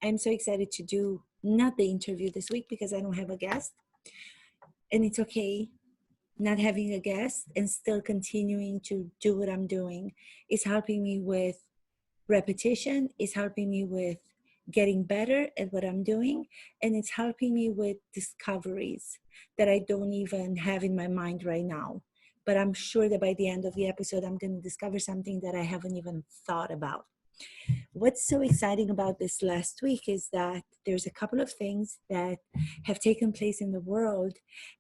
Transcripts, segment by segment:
I'm so excited to do not the interview this week because I don't have a guest. And it's okay not having a guest and still continuing to do what I'm doing. It's helping me with repetition, it's helping me with getting better at what I'm doing, and it's helping me with discoveries that I don't even have in my mind right now. But I'm sure that by the end of the episode, I'm going to discover something that I haven't even thought about. What's so exciting about this last week is that there's a couple of things that have taken place in the world,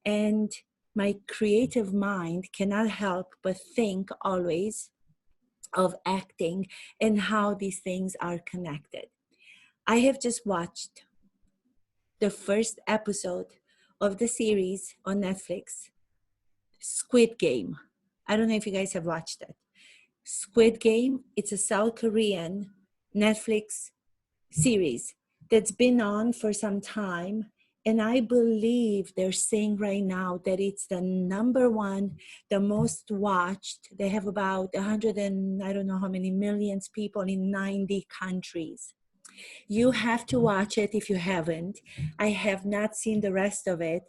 and my creative mind cannot help but think always of acting and how these things are connected. I have just watched the first episode of the series on Netflix, Squid Game. I don't know if you guys have watched it. Squid Game, it's a South Korean Netflix series that's been on for some time. And I believe they're saying right now that it's the number one, the most watched. They have about 100 and I don't know how many millions people in 90 countries. You have to watch it if you haven't. I have not seen the rest of it.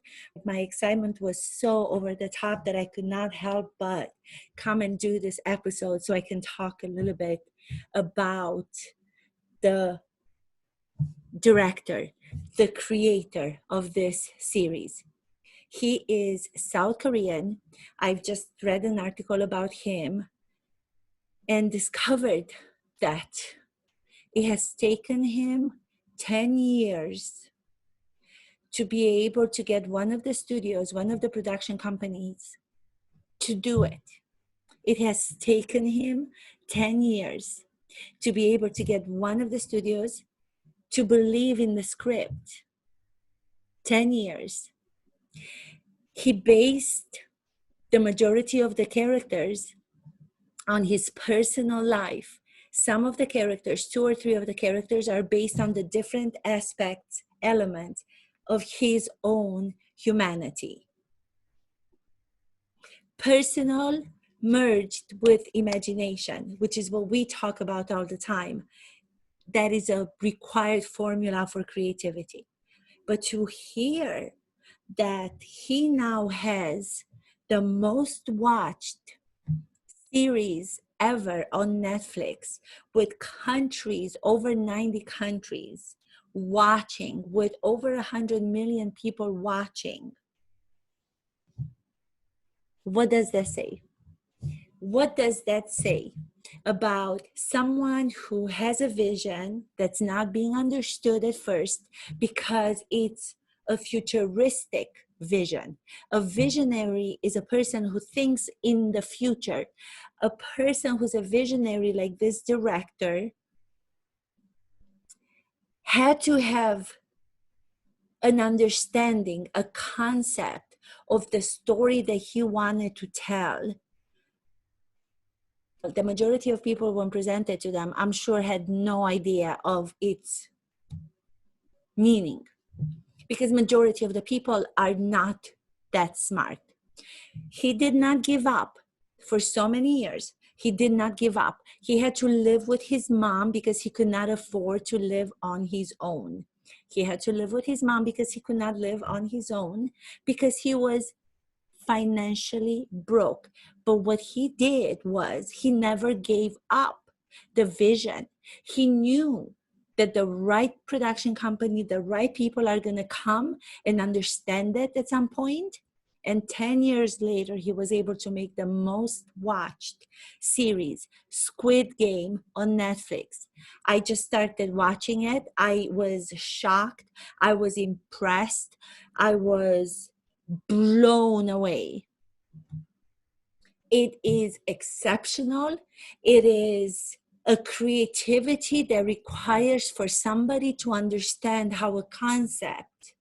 My excitement was so over the top that I could not help but come and do this episode so I can talk a little bit about the director, the creator of this series. He is South Korean. I've just read an article about him and discovered that it has taken him 10 years to be able to get one of the studios, one of the production companies to do it. It has taken him 10 years to be able to get one of the studios to believe in the script. 10 years. He based the majority of the characters on his personal life. Some of the characters, 2 or 3 of the characters, are based on the different aspects, elements of his own humanity. Personal merged with imagination, which is what we talk about all the time. That is a required formula for creativity. But to hear that he now has the most watched series ever on Netflix, with countries, over 90 countries watching, with over 100 million people watching. What does that say? What does that say about someone who has a vision that's not being understood at first because it's a futuristic vision? A visionary is a person who thinks in the future. A person who's a visionary like this director had to have an understanding, a concept of the story that he wanted to tell. The majority of people, when presented to them, I'm sure had no idea of its meaning, because majority of the people are not that smart. He did not give up for so many years. He did not give up. He had to live with his mom because he could not afford to live on his own. He had to live with his mom because he could not live on his own, because he was financially broke. But what he did was he never gave up the vision. He knew that the right production company, the right people are going to come and understand it at some point. And 10 years later, he was able to make the most watched series, Squid Game, on Netflix. I just started watching it. I was shocked. I was impressed. I was blown away. It is exceptional. It is a creativity that requires for somebody to understand how a concept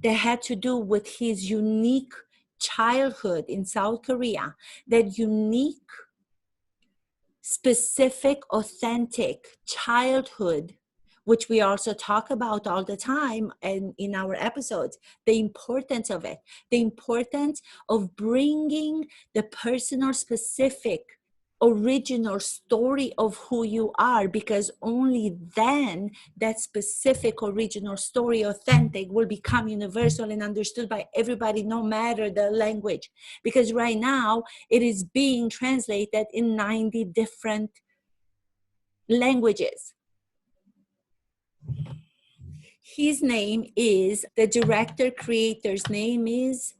that had to do with his unique childhood in South Korea, that unique, specific, authentic childhood, which we also talk about all the time and in our episodes, the importance of it, the importance of bringing the personal, specific original story of who you are, because only then that specific original story, authentic, will become universal and understood by everybody, no matter the language. Because right now it is being translated in 90 different languages. His name is, the director creator's name is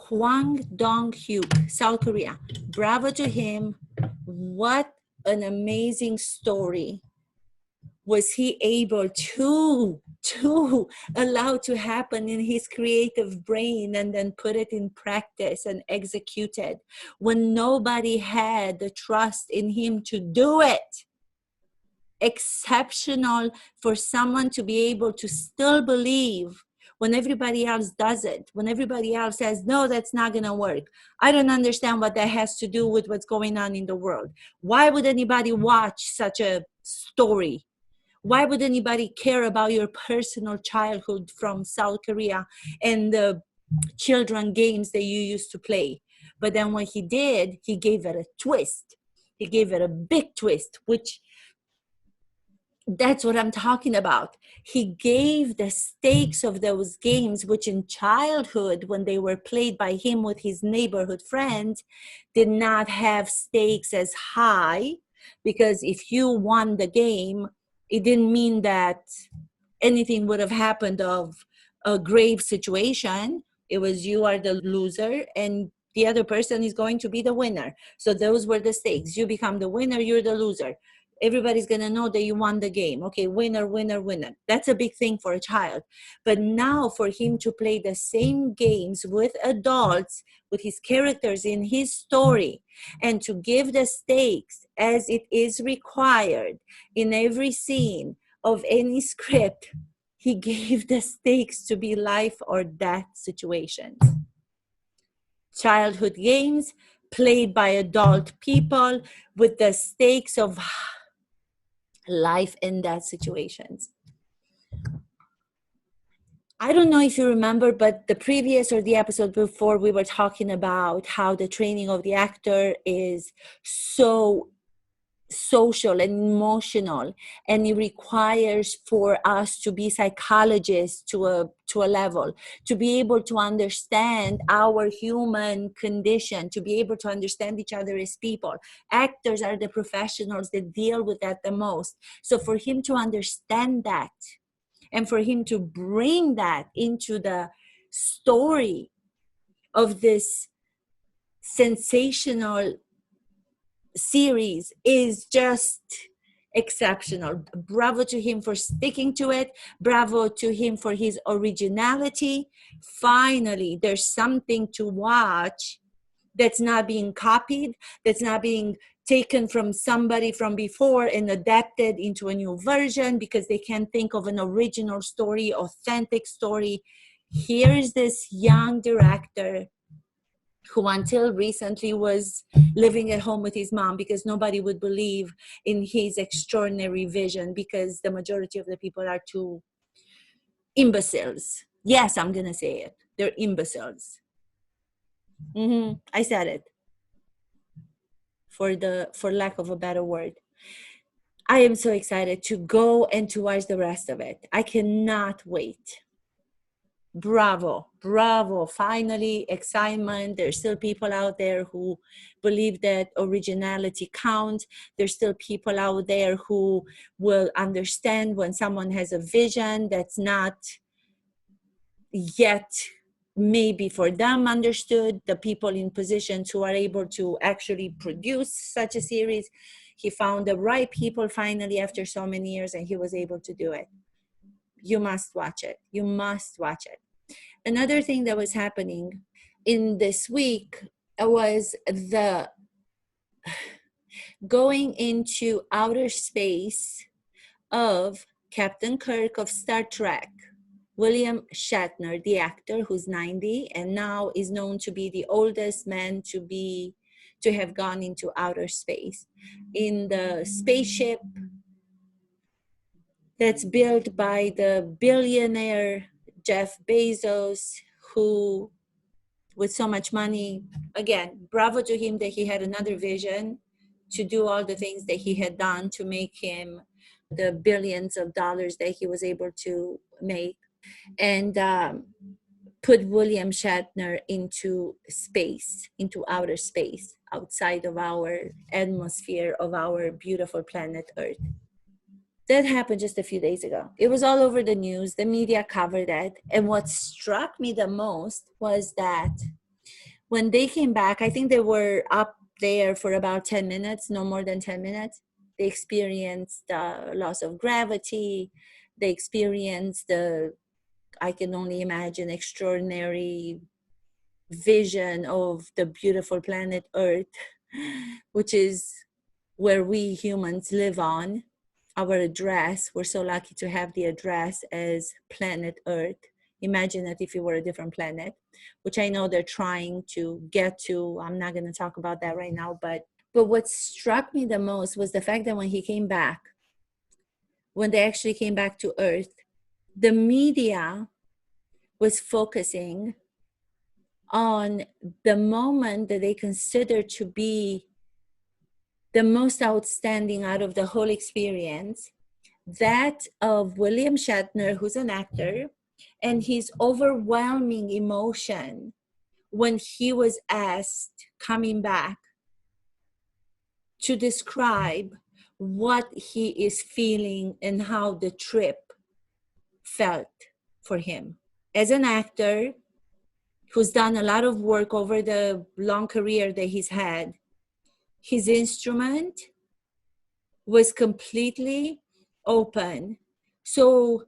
Hwang Dong-hyuk, South Korea. Bravo to him. What an amazing story was he able to allow to happen in his creative brain, and then put it in practice and execute it when nobody had the trust in him to do it. Exceptional for someone to be able to still believe when everybody else does it, when everybody else says, no, that's not going to work. I don't understand what that has to do with what's going on in the world. Why would anybody watch such a story? Why would anybody care about your personal childhood from South Korea and the children games that you used to play? But then what he did, he gave it a twist. He gave it a big twist, which that's what I'm talking about. He gave the stakes of those games, which in childhood, when they were played by him with his neighborhood friends, did not have stakes as high, because if you won the game, it didn't mean that anything would have happened of a grave situation. It was, you are the loser and the other person is going to be the winner. So those were the stakes. You become the winner, you're the loser. Everybody's going to know that you won the game. Okay, winner, winner, winner. That's a big thing for a child. But now for him to play the same games with adults, with his characters in his story, and to give the stakes as it is required in every scene of any script, he gave the stakes to be life or death situations. Childhood games played by adult people with the stakes of life and death situations. I don't know if you remember, but the previous or the episode before, we were talking about how the training of the actor is so social and emotional, and it requires for us to be psychologists to a level, to be able to understand our human condition, to be able to understand each other as people. Actors are the professionals that deal with that the most. So for him to understand that, and for him to bring that into the story of this sensational series is just exceptional. Bravo to him for sticking to it. Bravo to him for his originality. Finally, there's something to watch that's not being copied, that's not being taken from somebody from before and adapted into a new version because they can't think of an original story, authentic story. Here's this young director who until recently was living at home with his mom because nobody would believe in his extraordinary vision, because the majority of the people are too imbeciles. Yes, I'm going to say it. They're imbeciles. I said it for lack of a better word. I am so excited to go and to watch the rest of it. I cannot wait. Bravo, bravo. Finally, excitement. There's still people out there who believe that originality counts. There's still people out there who will understand when someone has a vision that's not yet maybe for them understood. The people in positions who are able to actually produce such a series. He found the right people finally after so many years, and he was able to do it. You must watch it. You must watch it. Another thing that was happening in this week was the going into outer space of Captain Kirk of Star Trek. William Shatner, the actor who's 90 and now is known to be the oldest man to have gone into outer space in the spaceship that's built by the billionaire Jeff Bezos, who with so much money. Again, bravo to him that he had another vision to do all the things that he had done to make him the billions of dollars that he was able to make, and put William Shatner into space, into outer space, outside of our atmosphere of our beautiful planet Earth. That happened just a few days ago. It was all over the news. The media covered it. And what struck me the most was that when they came back, I think they were up there for about 10 minutes, no more than 10 minutes. They experienced loss of gravity. They experienced I can only imagine, extraordinary vision of the beautiful planet Earth, which is where we humans live on. Our address, we're so lucky to have the address as planet Earth. Imagine that if you were a different planet, which I know they're trying to get to. I'm not going to talk about that right now, but what struck me the most was the fact that when he came back, when they actually came back to Earth, the media was focusing on the moment that they consider to be the most outstanding out of the whole experience, that of William Shatner, who's an actor, and his overwhelming emotion when he was asked, coming back, to describe what he is feeling and how the trip felt for him. As an actor who's done a lot of work over the long career that he's had, his instrument was completely open. So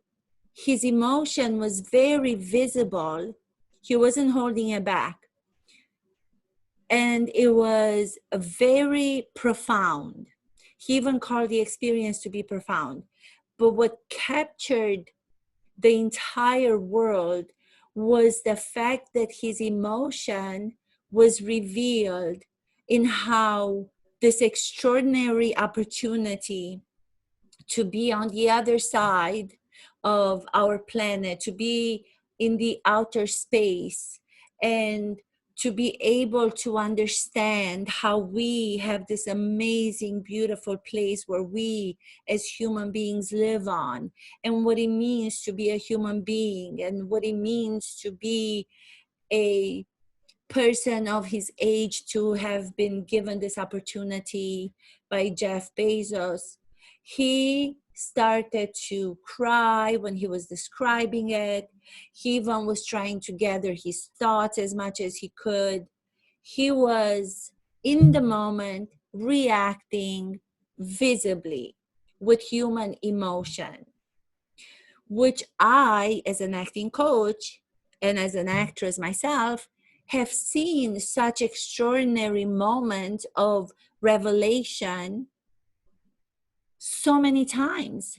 his emotion was very visible. He wasn't holding it back. And it was a very profound. He even called the experience to be profound. But what captured the entire world was the fact that his emotion was revealed in how this extraordinary opportunity to be on the other side of our planet, to be in the outer space, and to be able to understand how we have this amazing, beautiful place where we as human beings live on, and what it means to be a human being, and what it means to be a person of his age, to have been given this opportunity by Jeff Bezos. He started to cry when he was describing it. He even was trying to gather his thoughts as much as he could. He was in the moment reacting visibly with human emotion, which I, as an acting coach and as an actress myself, have seen such extraordinary moments of revelation so many times.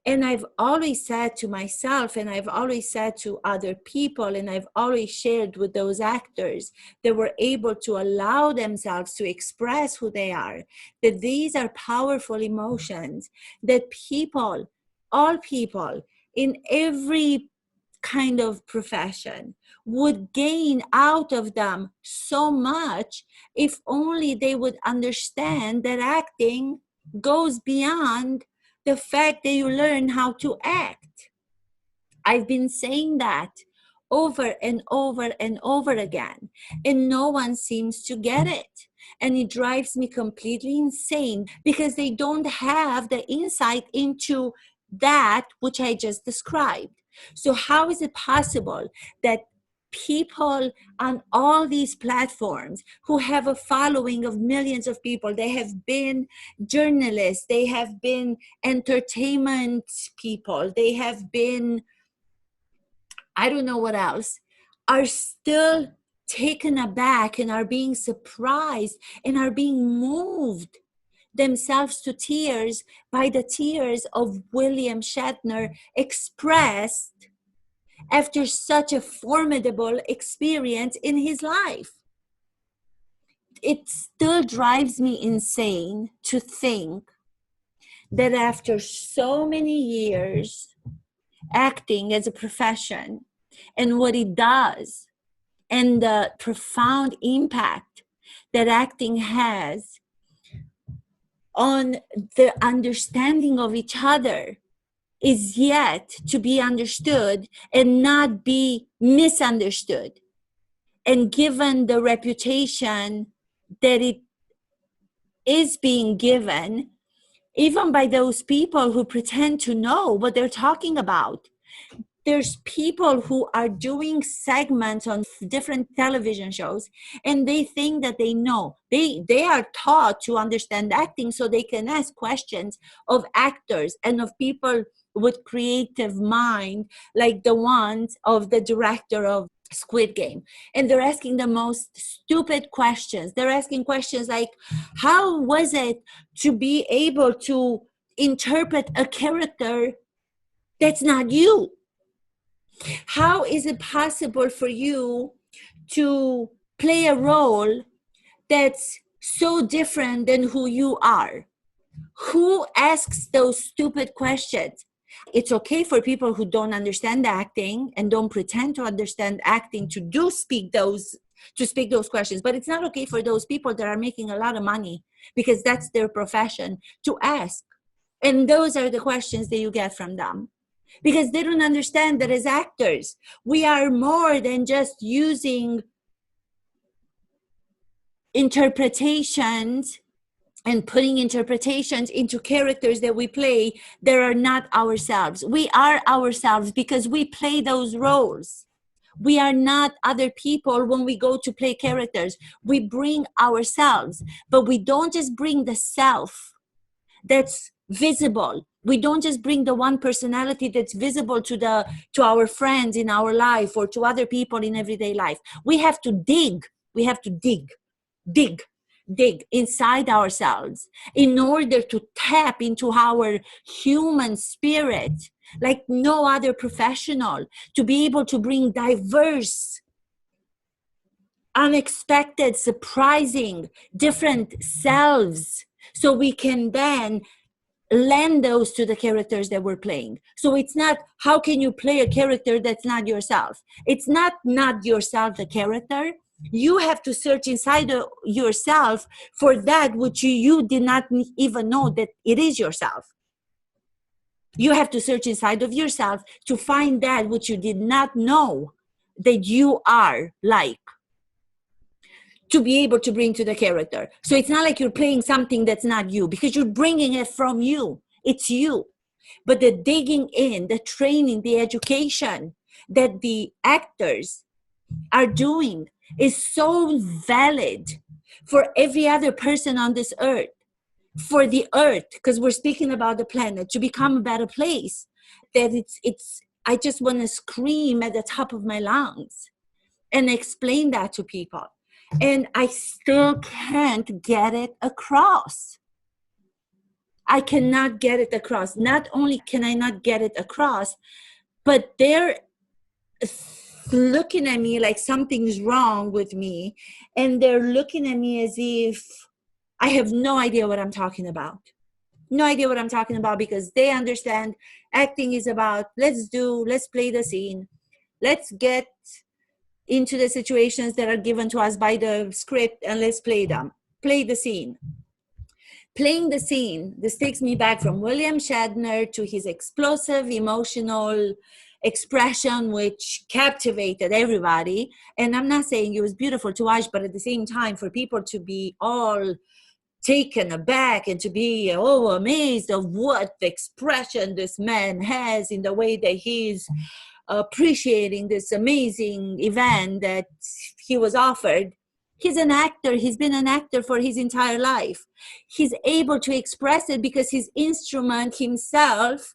And I've always said to myself, and I've always said to other people, and I've always shared with those actors that were able to allow themselves to express who they are, that these are powerful emotions, that people, all people in every kind of profession would gain out of them so much if only they would understand that acting goes beyond the fact that you learn how to act. I've been saying that over and over and over again, and no one seems to get it. And it drives me completely insane because they don't have the insight into that which I just described. So how is it possible that people on all these platforms who have a following of millions of people, they have been journalists, they have been entertainment people, they have been, I don't know what else, are still taken aback and are being surprised and are being moved themselves to tears by the tears of William Shatner expressed after such a formidable experience in his life. It still drives me insane to think that after so many years acting as a profession and what it does and the profound impact that acting has on the understanding of each other is yet to be understood and not be misunderstood. And given the reputation that it is being given, even by those people who pretend to know what they're talking about. There's people who are doing segments on different television shows, and they think that they know. They are taught to understand acting so they can ask questions of actors and of people with creative mind, like the ones of the director of Squid Game. And they're asking the most stupid questions. They're asking questions like, how was it to be able to interpret a character that's not you? How is it possible for you to play a role that's so different than who you are? Who asks those stupid questions? It's okay for people who don't understand acting and don't pretend to understand acting to speak those questions, but it's not okay for those people that are making a lot of money because that's their profession to ask. And those are the questions that you get from them, because they don't understand that as actors, we are more than just using interpretations and putting interpretations into characters that we play that are not ourselves. We are ourselves because we play those roles. We are not other people when we go to play characters. We bring ourselves, but we don't just bring the self that's visible. We don't just bring the one personality that's visible to our friends in our life or to other people in everyday life. We have to dig inside ourselves in order to tap into our human spirit like no other professional, to be able to bring diverse, unexpected, surprising, different selves, so we can then lend those to the characters that we're playing. So it's not, how can you play a character that's not yourself? It's not yourself, the character. You have to search inside of yourself for that which you did not even know that it is yourself. You have to search inside of yourself to find that which you did not know that you are like, to be able to bring to the character. So it's not like you're playing something that's not you, because you're bringing it from you. It's you. But the digging in, the training, the education that the actors are doing is so valid for every other person on this earth, for the earth, because we're speaking about the planet, to become a better place, that it's I just want to scream at the top of my lungs and explain that to people. And I still can't get it across. I cannot get it across. Not only can I not get it across, but they're looking at me like something's wrong with me. And they're looking at me as if I have no idea what I'm talking about. No idea what I'm talking about, because they understand acting is about, let's play the scene. Let's get into the situations that are given to us by the script and let's play them. Play the scene. Playing the scene, this takes me back from William Shatner to his explosive emotional expression, which captivated everybody. And I'm not saying it was beautiful to watch, but at the same time, for people to be all taken aback and to be amazed of what the expression this man has in the way that he's appreciating this amazing event that he was offered. He's an actor. He's been an actor for his entire life. He's able to express it because his instrument himself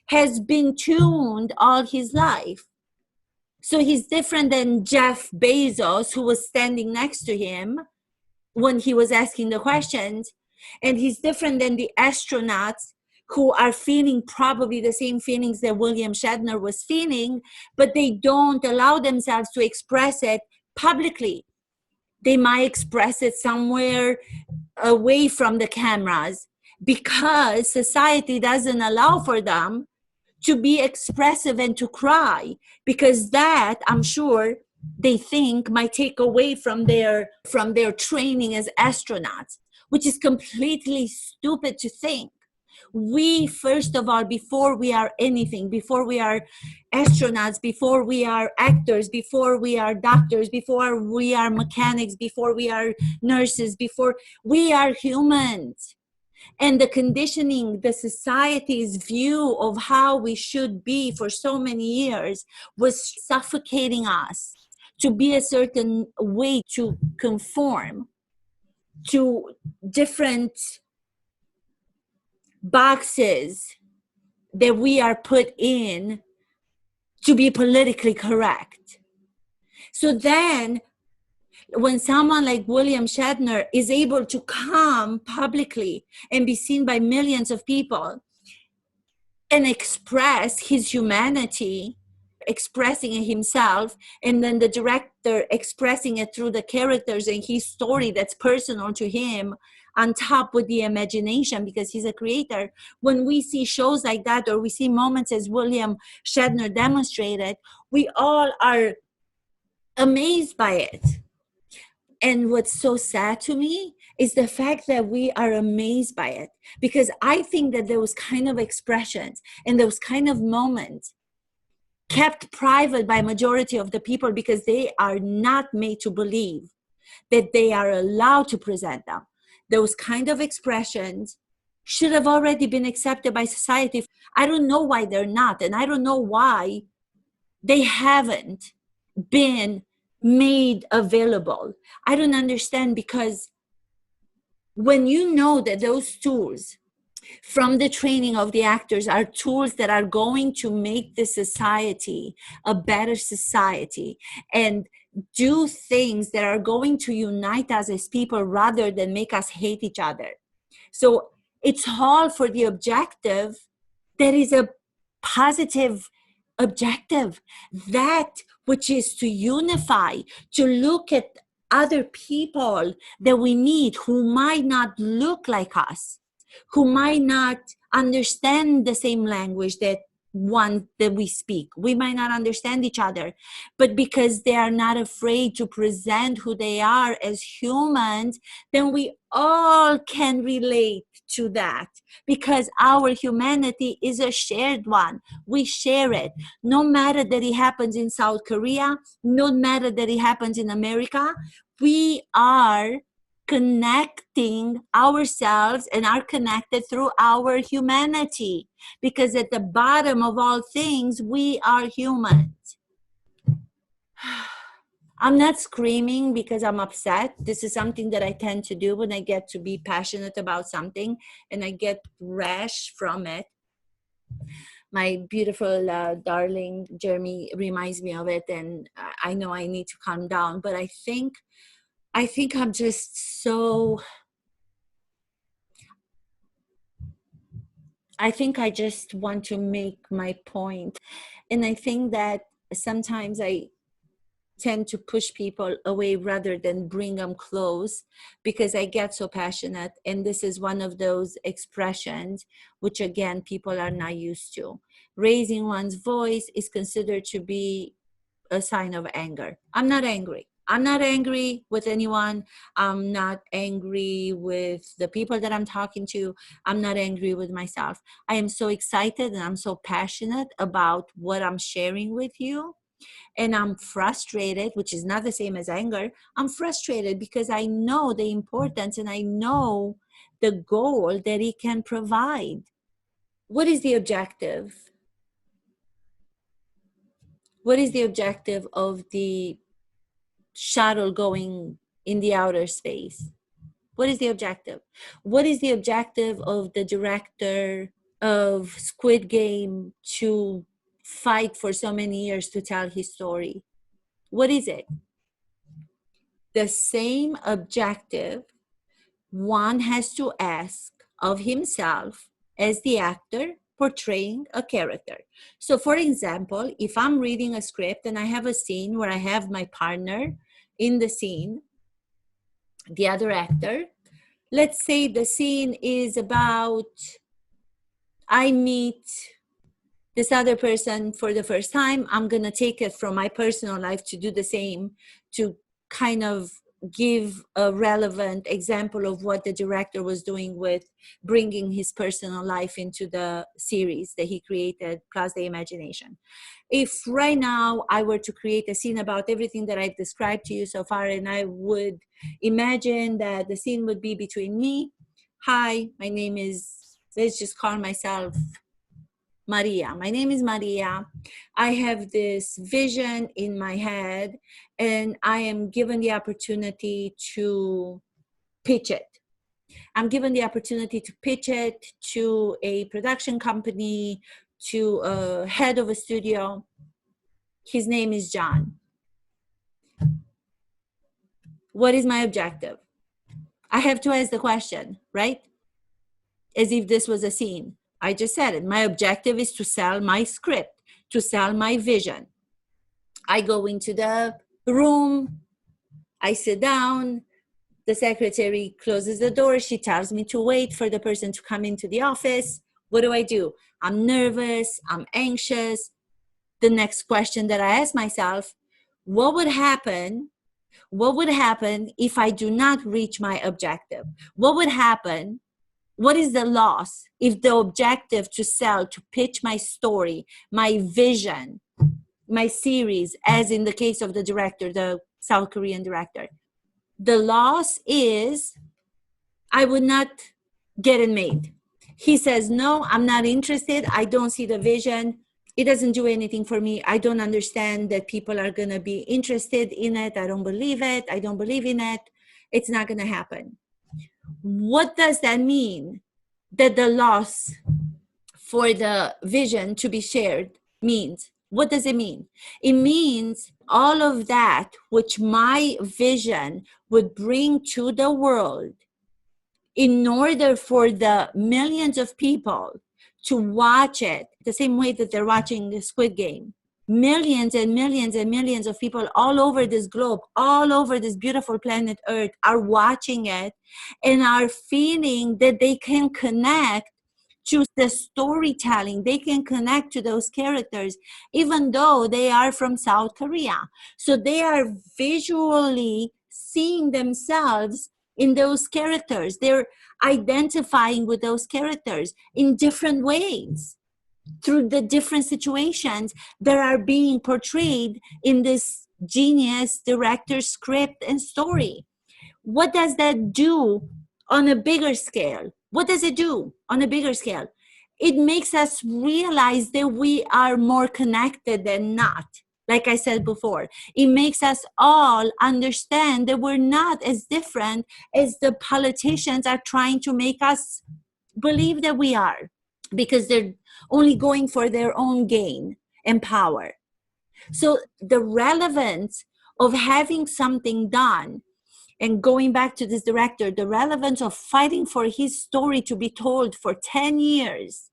has been tuned all his life. So he's different than Jeff Bezos, who was standing next to him when he was asking the questions. And he's different than the astronauts, who are feeling probably the same feelings that William Shatner was feeling, but they don't allow themselves to express it publicly. They might express it somewhere away from the cameras because society doesn't allow for them to be expressive and to cry, because that, I'm sure, they think might take away from their training as astronauts, which is completely stupid to think. We, first of all, before we are anything, before we are astronauts, before we are actors, before we are doctors, before we are mechanics, before we are nurses, before we are humans. And the conditioning, the society's view of how we should be for so many years was suffocating us to be a certain way, to conform to different boxes that we are put in to be politically correct. So then when someone like William Shatner is able to come publicly and be seen by millions of people and express his humanity, expressing it himself, and then the director expressing it through the characters and his story that's personal to him, on top with the imagination, because he's a creator. When we see shows like that, or we see moments as William Shatner demonstrated, we all are amazed by it. And what's so sad to me is the fact that we are amazed by it, because I think that those kind of expressions and those kind of moments kept private by majority of the people, because they are not made to believe that they are allowed to present them. Those kind of expressions should have already been accepted by society. I don't know why they're not, and I don't know why they haven't been made available. I don't understand, because when you know that those tools from the training of the actors are tools that are going to make the society a better society and do things that are going to unite us as people rather than make us hate each other. So it's all for the objective that is a positive objective, that which is to unify, to look at other people that we meet who might not look like us, who might not understand the same language that we speak. We might not understand each other, but because they are not afraid to present who they are as humans, then we all can relate to that, because our humanity is a shared one. We share it, no matter that it happens in South Korea, no matter that it happens in America. We are connecting ourselves and are connected through our humanity, because at the bottom of all things, we are humans. I'm not screaming because I'm upset. This is something that I tend to do when I get to be passionate about something and I get rash from it. My beautiful darling Jeremy reminds me of it, and I know I need to calm down, but I think I'm just so, I think I just want to make my point. And I think that sometimes I tend to push people away rather than bring them close, because I get so passionate. And this is one of those expressions which, again, people are not used to. Raising one's voice is considered to be a sign of anger. I'm not angry. I'm not angry with anyone. I'm not angry with the people that I'm talking to. I'm not angry with myself. I am so excited and I'm so passionate about what I'm sharing with you. And I'm frustrated, which is not the same as anger. I'm frustrated because I know the importance and I know the goal that it can provide. What is the objective? What is the objective of the shuttle going in the outer space? What is the objective? What is the objective of the director of Squid Game to fight for so many years to tell his story? What is it? The same objective one has to ask of himself as the actor portraying a character. So for example, if I'm reading a script and I have a scene where I have my partner in the scene, the other actor, let's say the scene is about, I meet This other person, for the first time, I'm going to take it from my personal life to do the same, to kind of give a relevant example of what the director was doing with bringing his personal life into the series that he created, plus the imagination. If right now I were to create a scene about everything that I've described to you so far, and I would imagine that the scene would be between me. Hi, my name is, let's just call myself Maria. My name is Maria. I have this vision in my head, and I am given the opportunity to pitch it. I'm given the opportunity to pitch it to a production company, to a head of a studio. His name is John. What is my objective? I have to ask the question, right? As if this was a scene. I just said it. My objective is to sell my script, to sell my vision. I go into the room, I sit down, the secretary closes the door, she tells me to wait for the person to come into the office. What do? I'm nervous, I'm anxious. The next question that I ask myself, what would happen? What would happen if I do not reach my objective? What would happen? What is the loss if the objective to sell, to pitch my story, my vision, my series, as in the case of the director, the South Korean director, the loss is I would not get it made. He says, no, I'm not interested. I don't see the vision. It doesn't do anything for me. I don't understand that people are going to be interested in it. I don't believe it. I don't believe in it. It's not going to happen. What does that mean? That the loss for the vision to be shared means. What does it mean? It means all of that which my vision would bring to the world, in order for the millions of people to watch it the same way that they're watching the Squid Game. Millions and millions and millions of people all over this globe, all over this beautiful planet Earth, are watching it and are feeling that they can connect to the storytelling. They can connect to those characters, even though they are from South Korea. So they are visually seeing themselves in those characters. They're identifying with those characters in different ways through the different situations that are being portrayed in this genius director's script and story. What does that do on a bigger scale? What does it do on a bigger scale? It makes us realize that we are more connected than not. Like I said before, it makes us all understand that we're not as different as the politicians are trying to make us believe that we are, because they're only going for their own gain and power. So the relevance of having something done, and going back to this director, the relevance of fighting for his story to be told for 10 years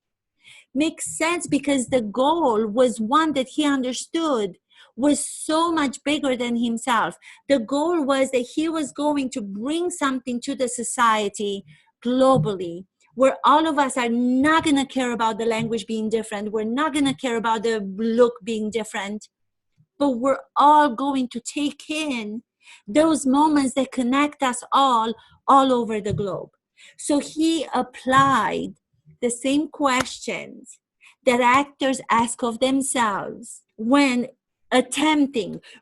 makes sense, because the goal was one that he understood was so much bigger than himself. The goal was that he was going to bring something to the society globally, where all of us are not going to care about the language being different. We're not going to care about the look being different, but we're all going to take in those moments that connect us all over the globe. So he applied the same questions that actors ask of themselves when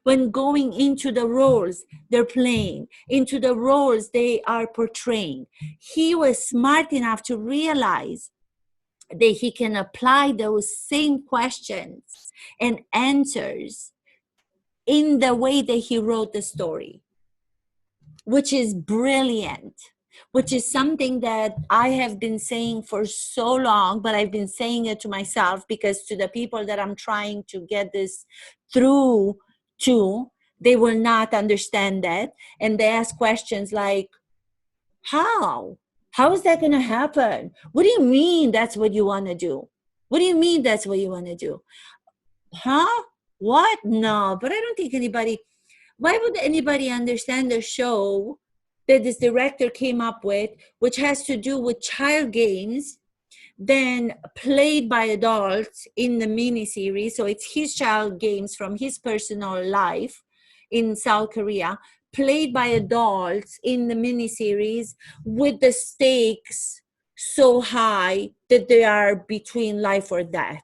when going into the roles they're playing, into the roles they are portraying. He was smart enough to realize that he can apply those same questions and answers in the way that he wrote the story, which is brilliant, which is something that I have been saying for so long, but I've been saying it to myself, because to the people that I'm trying to get this through to, they will not understand that. And they ask questions like, how? How is that going to happen? What do you mean that's what you want to do? What do you mean that's what you want to do? Huh? What? No, but I don't think anybody, why would anybody understand the show that this director came up with, which has to do with child games, then played by adults in the miniseries. So it's his child games from his personal life in South Korea, played by adults in the miniseries with the stakes so high that they are between life or death.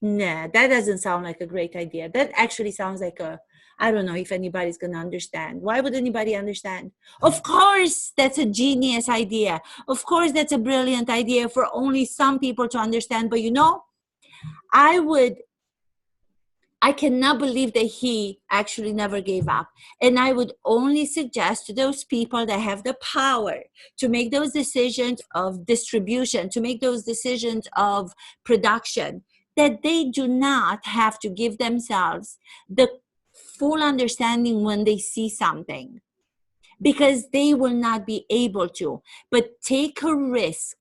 Nah, that doesn't sound like a great idea. That actually sounds like I don't know if anybody's going to understand. Why would anybody understand? Of course, that's a genius idea. Of course, that's a brilliant idea for only some people to understand. But I cannot believe that he actually never gave up. And I would only suggest to those people that have the power to make those decisions of distribution, to make those decisions of production, that they do not have to give themselves the full understanding when they see something, because they will not be able to. But take a risk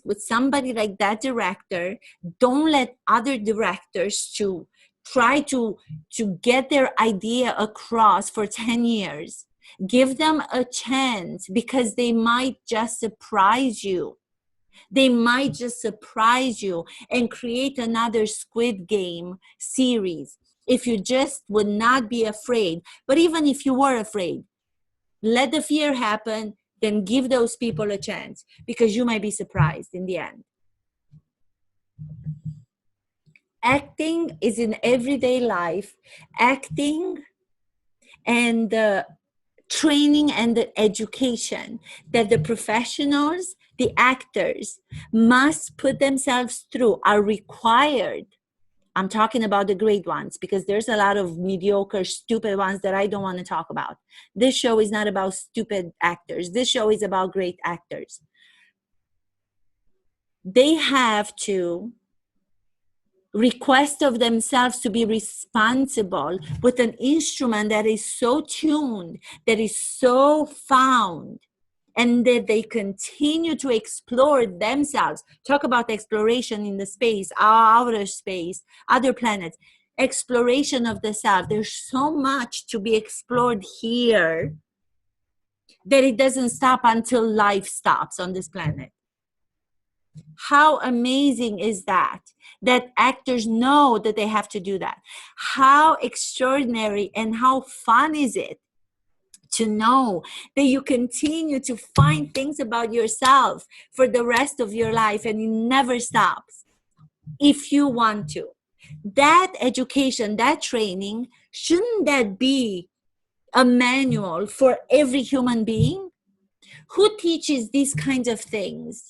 with somebody like that director. Don't let other directors to try to get their idea across for 10 years. Give them a chance, because they might just surprise you. They might just surprise you and create another Squid Game series if you just would not be afraid. But even if you were afraid, let the fear happen, then give those people a chance, because you might be surprised in the end. Acting is in everyday life. Acting and the training and the education that the professionals, the actors, must put themselves through are required. I'm talking about the great ones, because there's a lot of mediocre, stupid ones that I don't want to talk about. This show is not about stupid actors. This show is about great actors. They have to request of themselves to be responsible with an instrument that is so tuned, that is so found, and that they continue to explore themselves. Talk about exploration in the space, outer space, other planets, exploration of the self. There's so much to be explored here that it doesn't stop until life stops on this planet. How amazing is that? That actors know that they have to do that. How extraordinary and how fun is it to know that you continue to find things about yourself for the rest of your life, and it never stops if you want to. That education, that training, shouldn't that be a manual for every human being? Who teaches these kinds of things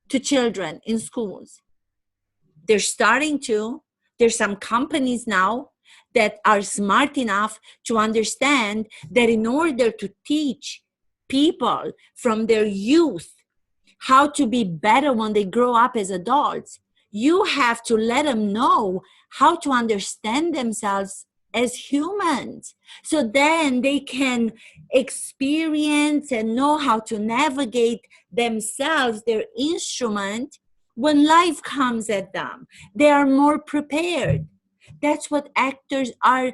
to children in schools? They're starting to. There's some companies now that are smart enough to understand that in order to teach people from their youth how to be better when they grow up as adults, you have to let them know how to understand themselves as humans, so then they can experience and know how to navigate themselves, their instrument, when life comes at them. They are more prepared. That's what actors are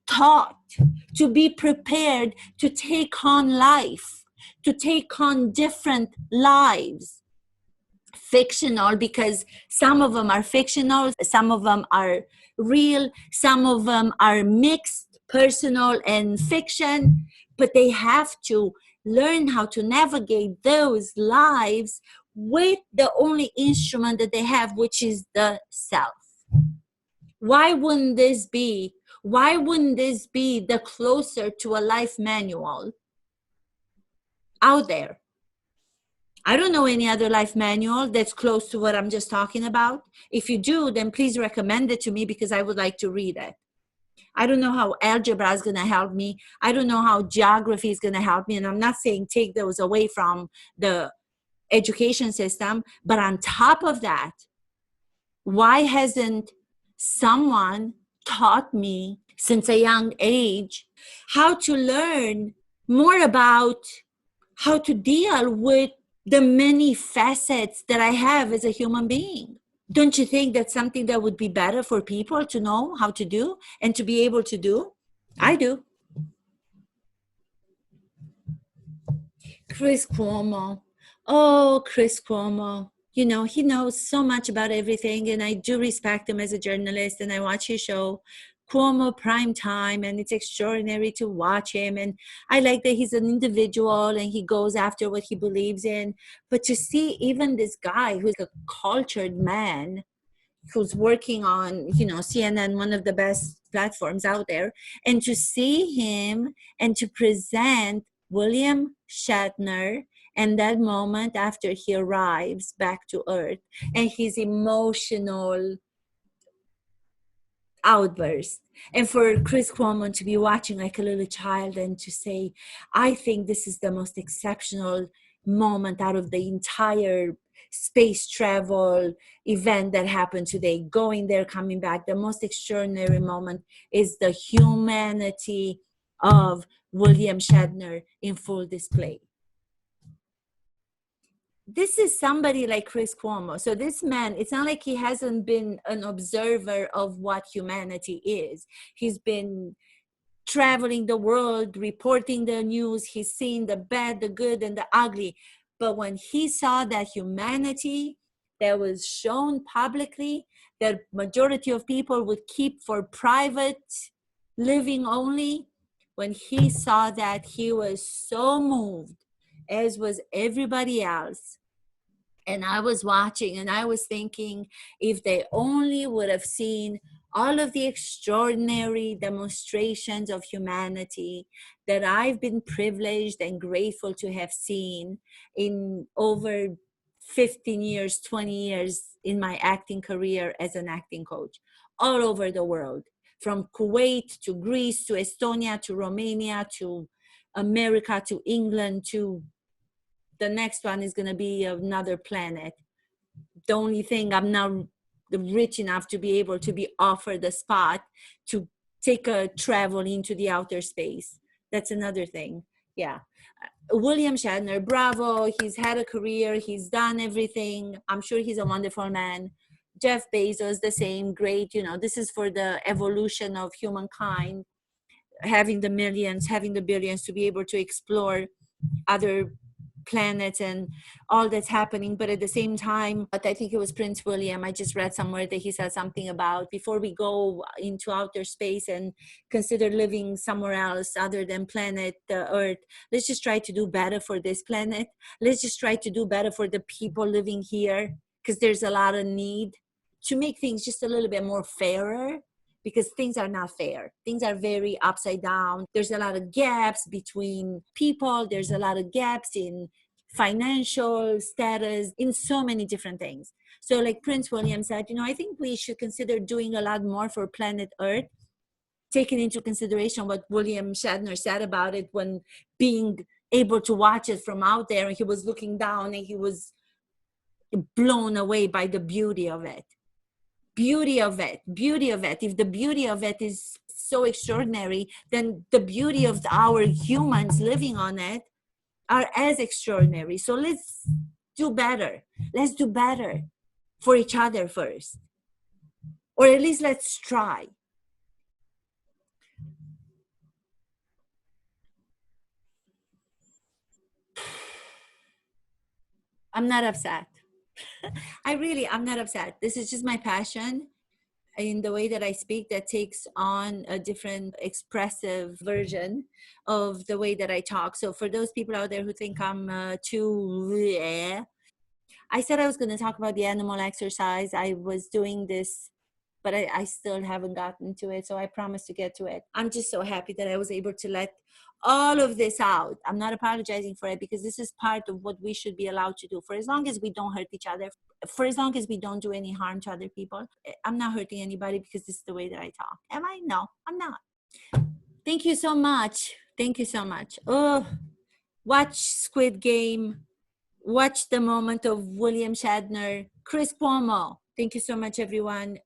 taught, to be prepared to take on life, to take on different lives. Fictional, because some of them are fictional, some of them are real, some of them are mixed, personal and fiction, but they have to learn how to navigate those lives with the only instrument that they have, which is the self. Why wouldn't this be the closer to a life manual out there? I don't know any other life manual that's close to what I'm just talking about. If you do, then please recommend it to me, because I would like to read it. I don't know how algebra is going to help me. I don't know how geography is going to help me. And I'm not saying take those away from the education system. But on top of that, why hasn't someone taught me since a young age how to learn more about how to deal with the many facets that I have as a human being? Don't you think that's something that would be better for people to know how to do and to be able to do? I do. Chris Cuomo. Oh, Chris Cuomo. You know, he knows so much about everything, and I do respect him as a journalist, and I watch his show, Cuomo Prime Time, and it's extraordinary to watch him. And I like that he's an individual and he goes after what he believes in. But to see even this guy who's a cultured man who's working on, you know, CNN, one of the best platforms out there, and to see him and to present William Shatner and that moment after he arrives back to Earth and his emotional outburst. And for Chris Cuomo to be watching like a little child and to say, I think this is the most exceptional moment out of the entire space travel event that happened today. Going there, coming back, the most extraordinary moment is the humanity of William Shatner in full display. This is somebody like Chris Cuomo. So this man, it's not like he hasn't been an observer of what humanity is. He's been traveling the world, reporting the news. He's seen the bad, the good, and the ugly. But when he saw that humanity that was shown publicly, that majority of people would keep for private living only, when he saw that, he was so moved, as was everybody else. And I was watching and I was thinking, if they only would have seen all of the extraordinary demonstrations of humanity that I've been privileged and grateful to have seen in over 15 years, 20 years in my acting career as an acting coach, all over the world, from Kuwait to Greece to Estonia to Romania to America to England to the next one is going to be another planet. The only thing, I'm not rich enough to be able to be offered a spot to take a travel into the outer space. That's another thing. Yeah. William Shatner, bravo. He's had a career. He's done everything. I'm sure he's a wonderful man. Jeff Bezos, the same, great. You know, this is for the evolution of humankind, having the millions, having the billions to be able to explore other planets and all that's happening. But at the same time, but I think it was Prince William, I just read somewhere that he said something about, before we go into outer space and consider living somewhere else other than planet Earth, let's just try to do better for this planet. Let's just try to do better for the people living here, because there's a lot of need to make things just a little bit more fairer, because things are not fair. Things are very upside down. There's a lot of gaps between people. There's a lot of gaps in financial status, in so many different things. So like Prince William said, you know, I think we should consider doing a lot more for planet Earth, taking into consideration what William Shatner said about it when being able to watch it from out there, and he was looking down and he was blown away by the beauty of it. Beauty of it. If the beauty of it is so extraordinary, then the beauty of our humans living on it are as extraordinary. So let's do better. Let's do better for each other first, or at least let's try. I'm not upset. I'm not upset. This is just my passion in the way that I speak, that takes on a different expressive version of the way that I talk. So for those people out there who think I'm too, I said I was going to talk about the animal exercise. I was doing this, but I still haven't gotten to it. So I promised to get to it. I'm just so happy that I was able to let all of this out. I'm not apologizing for it, because this is part of what we should be allowed to do. For as long as we don't hurt each other, for as long as we don't do any harm to other people, I'm not hurting anybody, because this is the way that I talk. Am I? No, I'm not. Thank you so much. Thank you so much. Oh, watch Squid Game. Watch the moment of William Shatner. Chris Cuomo. Thank you so much, everyone.